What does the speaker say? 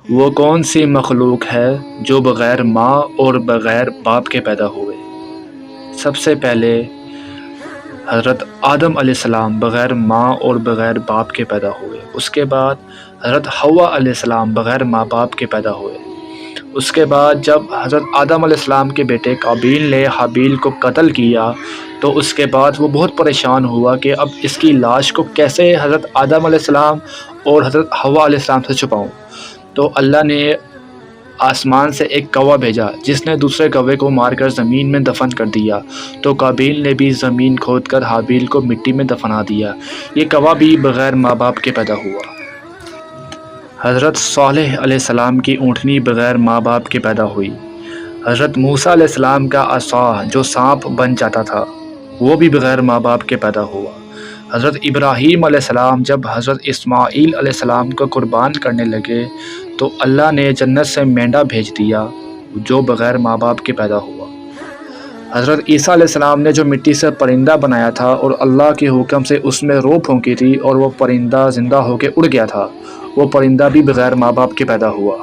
وہ کون سی مخلوق ہے جو بغیر ماں اور بغیر باپ کے پیدا ہوئے؟ سب سے پہلے حضرت آدم علیہ السلام بغیر ماں اور بغیر باپ کے پیدا ہوئے۔ اس کے بعد حضرت حوا علیہ السلام بغیر ماں باپ کے پیدا ہوئے۔ اس کے بعد جب حضرت آدم علیہ السلام کے بیٹے قابیل نے حابیل کو قتل کیا تو اس کے بعد وہ بہت پریشان ہوا کہ اب اس کی لاش کو کیسے حضرت آدم علیہ السلام اور حضرت حوا علیہ السلام سے چھپاؤں۔ تو اللہ نے آسمان سے ایک کوا بھیجا جس نے دوسرے کوے کو مار کر زمین میں دفن کر دیا، تو قابیل نے بھی زمین کھود کر حابیل کو مٹی میں دفنا دیا۔ یہ کوا بھی بغیر ماں باپ کے پیدا ہوا۔ حضرت صالح علیہ السلام کی اونٹنی بغیر ماں باپ کے پیدا ہوئی۔ حضرت موسیٰ علیہ السلام کا عصا جو سانپ بن جاتا تھا وہ بھی بغیر ماں باپ کے پیدا ہوا۔ حضرت ابراہیم علیہ السلام جب حضرت اسماعیل علیہ السلام کو قربان کرنے لگے تو اللہ نے جنت سے مینڈا بھیج دیا جو بغیر ماں باپ کے پیدا ہوا۔ حضرت عیسیٰ علیہ السلام نے جو مٹی سے پرندہ بنایا تھا اور اللہ کے حکم سے اس میں روح پھونکی تھی اور وہ پرندہ زندہ ہو کے اڑ گیا تھا، وہ پرندہ بھی بغیر ماں باپ کے پیدا ہوا۔